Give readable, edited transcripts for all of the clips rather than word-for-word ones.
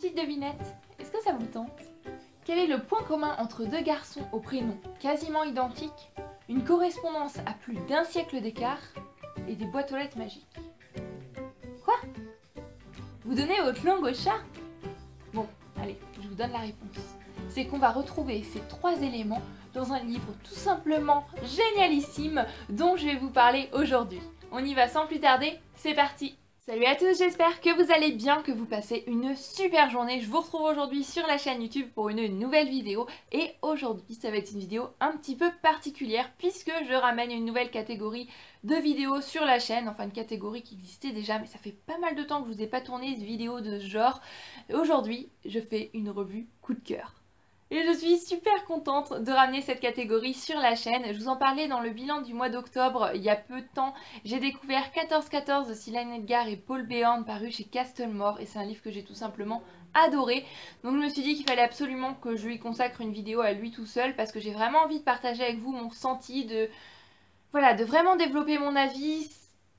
petite devinette, est-ce que ça vous tente? Quel est le point commun entre deux garçons au prénom quasiment identiques, une correspondance à plus d'un siècle d'écart et des boîtes aux lettres magiques? Quoi? Vous donnez votre langue au chat? Bon, allez, je vous donne la réponse. C'est qu'on va retrouver ces trois éléments dans un livre tout simplement génialissime dont je vais vous parler aujourd'hui. On y va sans plus tarder, c'est parti! Salut à tous, j'espère que vous allez bien, que vous passez une super journée. Je vous retrouve aujourd'hui sur la chaîne YouTube pour une nouvelle vidéo. Et aujourd'hui, ça va être une vidéo un petit peu particulière puisque je ramène une nouvelle catégorie de vidéos sur la chaîne. Enfin, une catégorie qui existait déjà, mais ça fait pas mal de temps que je vous ai pas tourné de vidéo de ce genre. Aujourd'hui, je fais une revue coup de cœur. Et je suis super contente de ramener cette catégorie sur la chaîne. Je vous en parlais dans le bilan du mois d'octobre, il y a peu de temps. J'ai découvert 14-14 de Sylvain Edgar et Paul Béorn paru chez Castlemore et c'est un livre que j'ai tout simplement adoré. Donc je me suis dit qu'il fallait absolument que je lui consacre une vidéo à lui tout seul parce que j'ai vraiment envie de partager avec vous mon ressenti, de vraiment développer mon avis,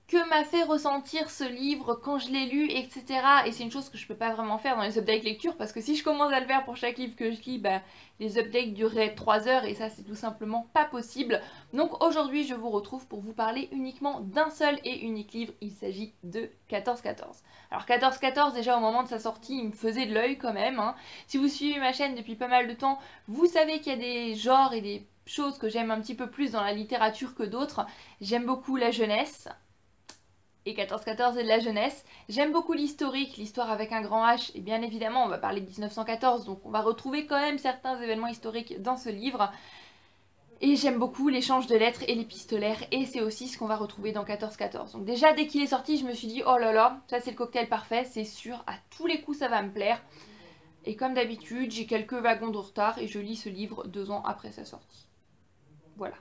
que m'a fait ressentir ce livre quand je l'ai lu, etc. Et c'est une chose que je peux pas vraiment faire dans les updates lecture parce que si je commence à le faire pour chaque livre que je lis, les updates dureraient 3 heures et ça c'est tout simplement pas possible. Donc aujourd'hui je vous retrouve pour vous parler uniquement d'un seul et unique livre, il s'agit de 14-14. Alors 14-14 déjà au moment de sa sortie il me faisait de l'œil quand même, hein. Si vous suivez ma chaîne depuis pas mal de temps, vous savez qu'il y a des genres et des choses que j'aime un petit peu plus dans la littérature que d'autres. J'aime beaucoup la jeunesse. Et 14-14 est de la jeunesse. J'aime beaucoup l'historique, l'histoire avec un grand H, et bien évidemment on va parler de 1914, donc on va retrouver quand même certains événements historiques dans ce livre. Et j'aime beaucoup l'échange de lettres et l'épistolaire, et c'est aussi ce qu'on va retrouver dans 14-14. Donc déjà dès qu'il est sorti, je me suis dit, oh là là, ça c'est le cocktail parfait, c'est sûr, à tous les coups ça va me plaire. Et comme d'habitude, j'ai quelques wagons de retard, et je lis ce livre 2 ans après sa sortie. Voilà.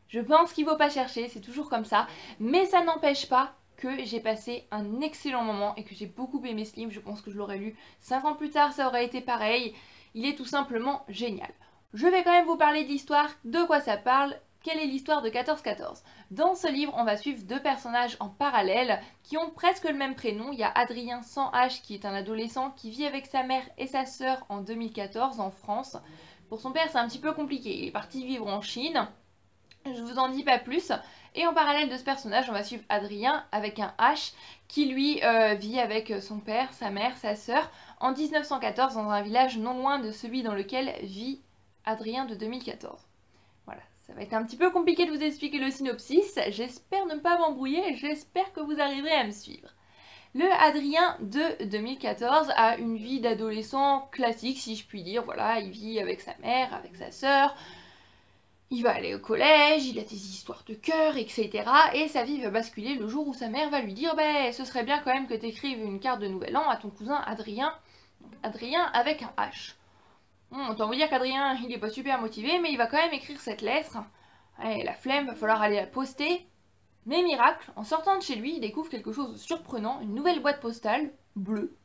Je pense qu'il ne faut pas chercher, c'est toujours comme ça, mais ça n'empêche pas que j'ai passé un excellent moment et que j'ai beaucoup aimé ce livre. Je pense que je l'aurais lu 5 ans plus tard, ça aurait été pareil. Il est tout simplement génial. Je vais quand même vous parler de l'histoire, de quoi ça parle, quelle est l'histoire de 14-14. Dans ce livre, on va suivre deux personnages en parallèle qui ont presque le même prénom. Il y a Adrien sans H qui est un adolescent qui vit avec sa mère et sa sœur en 2014 en France. Pour son père, c'est un petit peu compliqué, il est parti vivre en Chine. Je vous en dis pas plus. Et en parallèle de ce personnage, on va suivre Adrien avec un H qui lui vit avec son père, sa mère, sa sœur en 1914 dans un village non loin de celui dans lequel vit Adrien de 2014. Voilà, ça va être un petit peu compliqué de vous expliquer le synopsis. J'espère ne pas m'embrouiller, j'espère que vous arriverez à me suivre. Le Adrien de 2014 a une vie d'adolescent classique si je puis dire. Voilà, il vit avec sa mère, avec sa sœur. Il va aller au collège, il a des histoires de cœur, etc. Et sa vie va basculer le jour où sa mère va lui dire ce serait bien quand même que tu écrives une carte de nouvel an à ton cousin Adrien. Adrien avec un H. Autant vous dire qu'Adrien, il est pas super motivé, mais il va quand même écrire cette lettre. Et la flemme, va falloir aller la poster. Mais miracle, en sortant de chez lui, il découvre quelque chose de surprenant, une nouvelle boîte postale, bleue.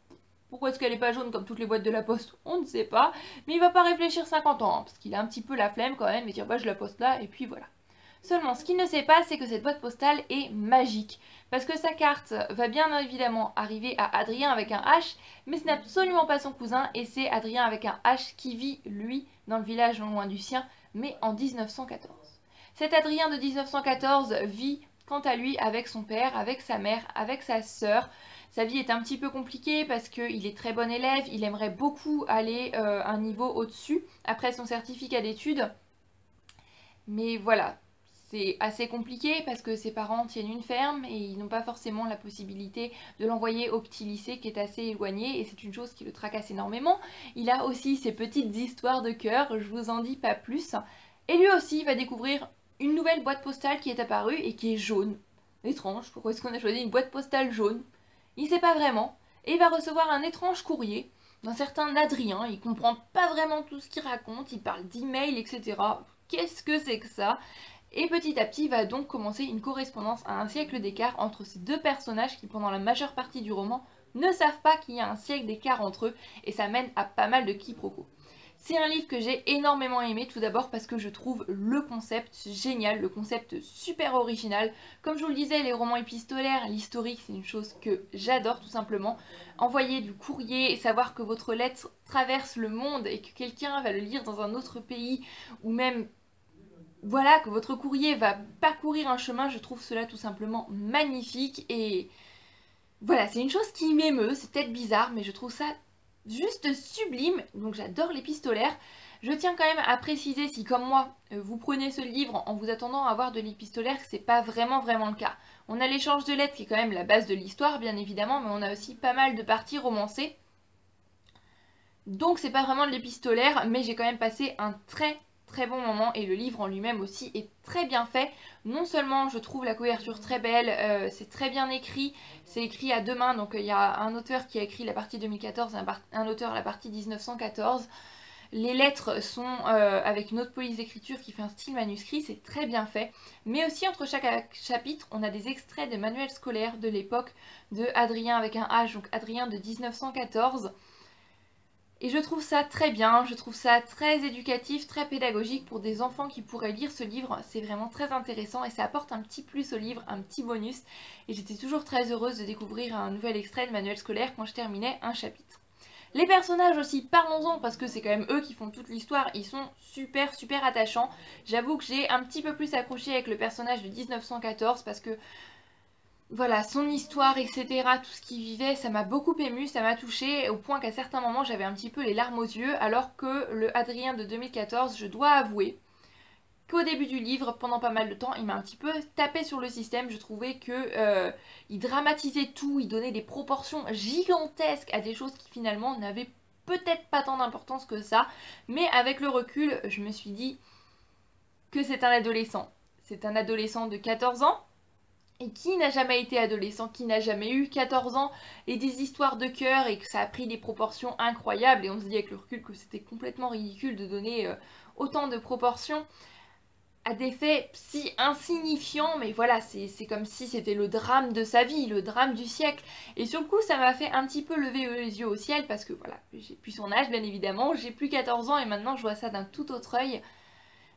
Pourquoi est-ce qu'elle n'est pas jaune comme toutes les boîtes de la poste? On ne sait pas. Mais il va pas réfléchir 50 ans, hein, parce qu'il a un petit peu la flemme quand même, et dire je la poste là, et puis voilà. Seulement, ce qu'il ne sait pas, c'est que cette boîte postale est magique. Parce que sa carte va bien évidemment arriver à Adrien avec un H, mais ce n'est absolument pas son cousin, et c'est Adrien avec un H qui vit, lui, dans le village non loin du sien, mais en 1914. Cet Adrien de 1914 vit, quant à lui, avec son père, avec sa mère, avec sa sœur. Sa vie est un petit peu compliquée parce qu'il est très bon élève, il aimerait beaucoup aller un niveau au-dessus après son certificat d'études. Mais voilà, c'est assez compliqué parce que ses parents tiennent une ferme et ils n'ont pas forcément la possibilité de l'envoyer au petit lycée qui est assez éloigné et c'est une chose qui le tracasse énormément. Il a aussi ses petites histoires de cœur, je vous en dis pas plus. Et lui aussi va découvrir une nouvelle boîte postale qui est apparue et qui est jaune. Étrange, pourquoi est-ce qu'on a choisi une boîte postale jaune? Il sait pas vraiment, et il va recevoir un étrange courrier d'un certain Adrien, il comprend pas vraiment tout ce qu'il raconte, il parle d'email, etc. Qu'est-ce que c'est que ça? Et petit à petit va donc commencer une correspondance à un siècle d'écart entre ces deux personnages qui pendant la majeure partie du roman ne savent pas qu'il y a un siècle d'écart entre eux, et ça mène à pas mal de quiproquos. C'est un livre que j'ai énormément aimé, tout d'abord parce que je trouve le concept génial, le concept super original. Comme je vous le disais, les romans épistolaires, l'historique, c'est une chose que j'adore tout simplement. Envoyer du courrier et savoir que votre lettre traverse le monde et que quelqu'un va le lire dans un autre pays, ou même, voilà, que votre courrier va parcourir un chemin, je trouve cela tout simplement magnifique. Et voilà, c'est une chose qui m'émeut, c'est peut-être bizarre, mais je trouve ça juste sublime, donc j'adore l'épistolaire. Je tiens quand même à préciser, si comme moi, vous prenez ce livre en vous attendant à avoir de l'épistolaire, c'est pas vraiment le cas. On a l'échange de lettres qui est quand même la base de l'histoire, bien évidemment, mais on a aussi pas mal de parties romancées. Donc c'est pas vraiment de l'épistolaire, mais j'ai quand même passé un très bon moment et le livre en lui-même aussi est très bien fait. Non seulement je trouve la couverture très belle, c'est très bien écrit, c'est écrit à deux mains, donc il y a un auteur qui a écrit la partie 2014 et un auteur la partie 1914. Les lettres sont avec une autre police d'écriture qui fait un style manuscrit, c'est très bien fait. Mais aussi entre chaque chapitre, on a des extraits de manuels scolaires de l'époque de Adrien avec un H, donc Adrien de 1914. Et je trouve ça très bien, je trouve ça très éducatif, très pédagogique pour des enfants qui pourraient lire ce livre. C'est vraiment très intéressant et ça apporte un petit plus au livre, un petit bonus. Et j'étais toujours très heureuse de découvrir un nouvel extrait de manuel scolaire quand je terminais un chapitre. Les personnages aussi, parlons-en parce que c'est quand même eux qui font toute l'histoire, ils sont super attachants. J'avoue que j'ai un petit peu plus accroché avec le personnage de 1914 parce que voilà, son histoire, etc., tout ce qu'il vivait, ça m'a beaucoup ému, ça m'a touchée, au point qu'à certains moments j'avais un petit peu les larmes aux yeux, alors que le Adrien de 2014, je dois avouer qu'au début du livre, pendant pas mal de temps, il m'a un petit peu tapé sur le système. Je trouvais que il dramatisait tout, il donnait des proportions gigantesques à des choses qui finalement n'avaient peut-être pas tant d'importance que ça, mais avec le recul, je me suis dit que c'est un adolescent. C'est un adolescent de 14 ans, et qui n'a jamais été adolescent, qui n'a jamais eu 14 ans et des histoires de cœur et que ça a pris des proportions incroyables et on se dit avec le recul que c'était complètement ridicule de donner autant de proportions à des faits si insignifiants, mais voilà, c'est comme si c'était le drame de sa vie, le drame du siècle. Et sur le coup, ça m'a fait un petit peu lever les yeux au ciel parce que voilà, j'ai plus son âge bien évidemment, j'ai plus 14 ans et maintenant je vois ça d'un tout autre œil.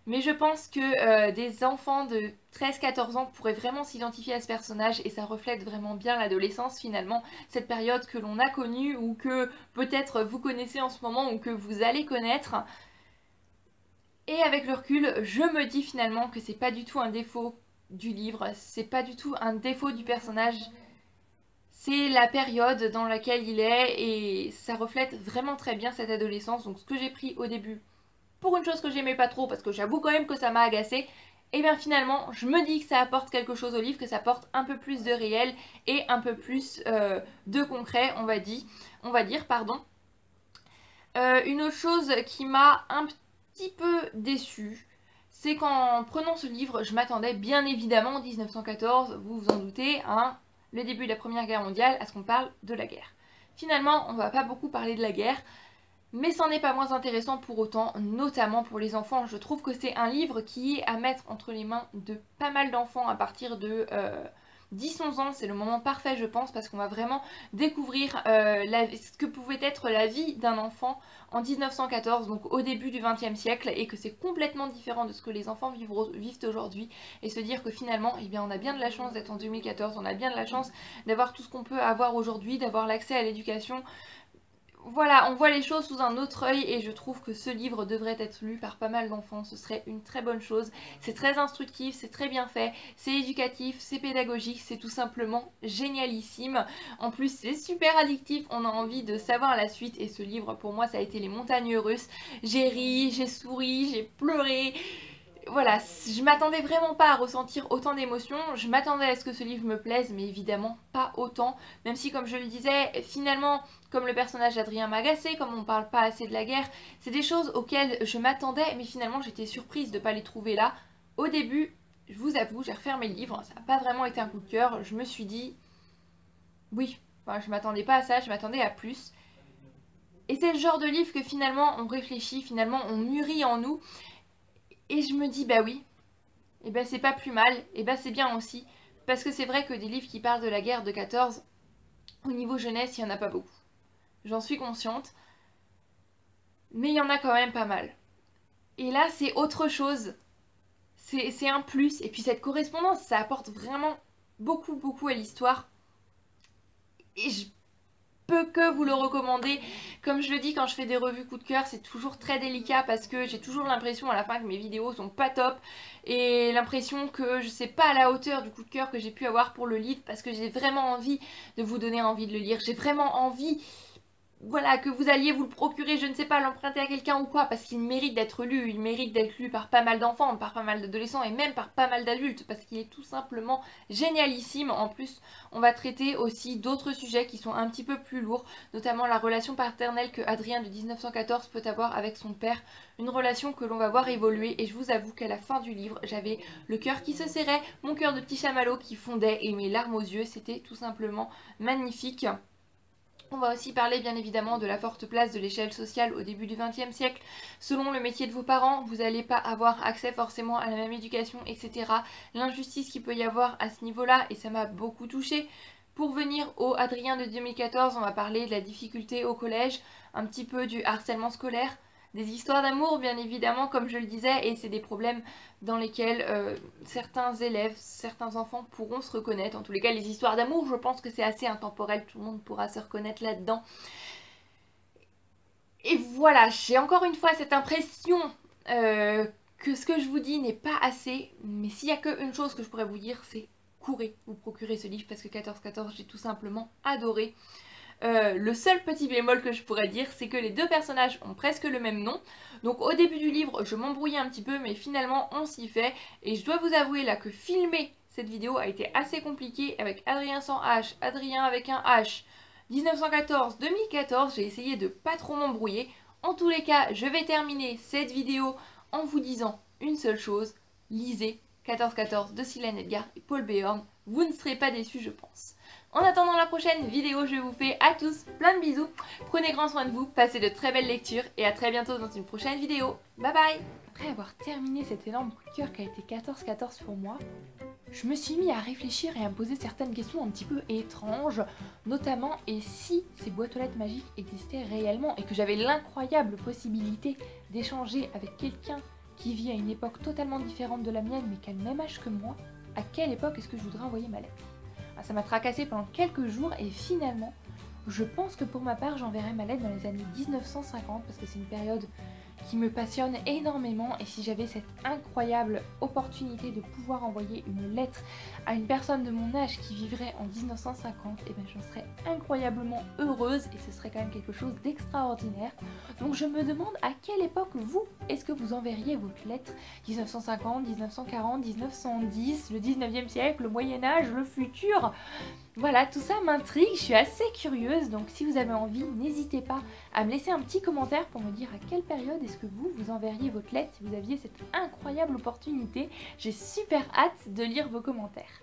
Mais je pense que des enfants de 13-14 ans pourraient vraiment s'identifier à ce personnage et ça reflète vraiment bien l'adolescence finalement, cette période que l'on a connue ou que peut-être vous connaissez en ce moment ou que vous allez connaître. Et avec le recul, je me dis finalement que c'est pas du tout un défaut du livre, c'est pas du tout un défaut du personnage, c'est la période dans laquelle il est et ça reflète vraiment très bien cette adolescence. Donc ce que j'ai pris au début pour une chose que j'aimais pas trop, parce que j'avoue quand même que ça m'a agacé, et bien finalement je me dis que ça apporte quelque chose au livre, que ça apporte un peu plus de réel et un peu plus de concret, on va dire, pardon. Une autre chose qui m'a un petit peu déçue, c'est qu'en prenant ce livre, je m'attendais bien évidemment en 1914, vous vous en doutez, hein, le début de la Première Guerre mondiale, à ce qu'on parle de la guerre. Finalement, on va pas beaucoup parler de la guerre, mais c'en est pas moins intéressant pour autant, notamment pour les enfants. Je trouve que c'est un livre qui est à mettre entre les mains de pas mal d'enfants à partir de 10-11 ans. C'est le moment parfait je pense parce qu'on va vraiment découvrir ce que pouvait être la vie d'un enfant en 1914, donc au début du XXe siècle, et que c'est complètement différent de ce que les enfants vivent aujourd'hui, et se dire que finalement, eh bien, on a bien de la chance d'être en 2014, on a bien de la chance d'avoir tout ce qu'on peut avoir aujourd'hui, d'avoir l'accès à l'éducation. Voilà, on voit les choses sous un autre œil et je trouve que ce livre devrait être lu par pas mal d'enfants, ce serait une très bonne chose. C'est très instructif, c'est très bien fait, c'est éducatif, c'est pédagogique, c'est tout simplement génialissime. En plus c'est super addictif, on a envie de savoir la suite et ce livre pour moi ça a été les montagnes russes. J'ai ri, j'ai souri, j'ai pleuré. Voilà, je m'attendais vraiment pas à ressentir autant d'émotions, je m'attendais à ce que ce livre me plaise, mais évidemment pas autant, même si comme je le disais, finalement, comme le personnage d'Adrien m'agaçait, comme on parle pas assez de la guerre, c'est des choses auxquelles je m'attendais, mais finalement j'étais surprise de pas les trouver là. Au début, je vous avoue, j'ai refermé le livre, ça n'a pas vraiment été un coup de cœur, je me suis dit, oui, enfin, je m'attendais pas à ça, je m'attendais à plus. Et c'est le genre de livre que finalement on réfléchit, finalement on mûrit en nous, et je me dis, bah oui, et bah c'est pas plus mal, et bah c'est bien aussi. Parce que c'est vrai que des livres qui parlent de la guerre de 14, au niveau jeunesse, il n'y en a pas beaucoup. J'en suis consciente. mais il y en a quand même pas mal. Et là, c'est autre chose. C'est un plus. Et puis cette correspondance, ça apporte vraiment beaucoup à l'histoire. Et je peux que vous le recommander. Comme je le dis quand je fais des revues coup de cœur, c'est toujours très délicat parce que j'ai toujours l'impression à la fin que mes vidéos sont pas top et l'impression que je sais pas à la hauteur du coup de cœur que j'ai pu avoir pour le livre parce que j'ai vraiment envie de vous donner envie de le lire. J'ai vraiment envie, voilà, que vous alliez vous le procurer, je ne sais pas, l'emprunter à quelqu'un ou quoi, parce qu'il mérite d'être lu, il mérite d'être lu par pas mal d'enfants, par pas mal d'adolescents et même par pas mal d'adultes, parce qu'il est tout simplement génialissime. En plus, on va traiter aussi d'autres sujets qui sont un petit peu plus lourds, notamment la relation paternelle que Adrien de 1914 peut avoir avec son père, une relation que l'on va voir évoluer, et je vous avoue qu'à la fin du livre, j'avais le cœur qui se serrait, mon cœur de petit chamallow qui fondait et mes larmes aux yeux, c'était tout simplement magnifique. On va aussi parler bien évidemment de la forte place de l'échelle sociale au début du XXe siècle. Selon le métier de vos parents, vous n'allez pas avoir accès forcément à la même éducation, etc. L'injustice qu'il peut y avoir à ce niveau-là, et ça m'a beaucoup touchée. Pour venir au Adrien de 2014, on va parler de la difficulté au collège, un petit peu du harcèlement scolaire, des histoires d'amour bien évidemment comme je le disais, et c'est des problèmes dans lesquels certains élèves, certains enfants pourront se reconnaître. En tous les cas, les histoires d'amour, je pense que c'est assez intemporel, tout le monde pourra se reconnaître là-dedans. Et voilà, j'ai encore une fois cette impression que ce que je vous dis n'est pas assez, mais s'il y a qu'une chose que je pourrais vous dire, c'est courez vous procurer ce livre parce que 14-14, j'ai tout simplement adoré. Le seul petit bémol que je pourrais dire, c'est que les deux personnages ont presque le même nom. Donc au début du livre, je m'embrouillais un petit peu, mais finalement on s'y fait. Et je dois vous avouer là que filmer cette vidéo a été assez compliqué avec Adrien sans H, Adrien avec un H, 1914-2014. J'ai essayé de pas trop m'embrouiller. En tous les cas, je vais terminer cette vidéo en vous disant une seule chose. Lisez 14-14 de Sylvain Edgar et Paul Béorn. Vous ne serez pas déçus, je pense. En attendant la prochaine vidéo, je vous fais à tous plein de bisous. Prenez grand soin de vous, passez de très belles lectures et à très bientôt dans une prochaine vidéo. Bye bye! Après avoir terminé cet énorme coup de cœur qui a été 14-14 pour moi, je me suis mis à réfléchir et à me poser certaines questions un petit peu étranges, notamment et si ces boîtes aux lettres magiques existaient réellement et que j'avais l'incroyable possibilité d'échanger avec quelqu'un qui vit à une époque totalement différente de la mienne mais qui a le même âge que moi, à quelle époque est-ce que je voudrais envoyer ma lettre? Ça m'a tracassé pendant quelques jours et finalement, je pense que pour ma part, j'enverrai ma lettre dans les années 1950 parce que c'est une période qui me passionne énormément et si j'avais cette incroyable opportunité de pouvoir envoyer une lettre à une personne de mon âge qui vivrait en 1950, et ben j'en serais incroyablement heureuse et ce serait quand même quelque chose d'extraordinaire. Donc je me demande à quelle époque vous, est-ce que vous enverriez votre lettre? 1950, 1940, 1910, le 19e siècle, le Moyen-Âge, le futur? Voilà, tout ça m'intrigue, je suis assez curieuse, donc si vous avez envie, n'hésitez pas à me laisser un petit commentaire pour me dire à quelle période est-ce que vous enverriez votre lettre si vous aviez cette incroyable opportunité. J'ai super hâte de lire vos commentaires.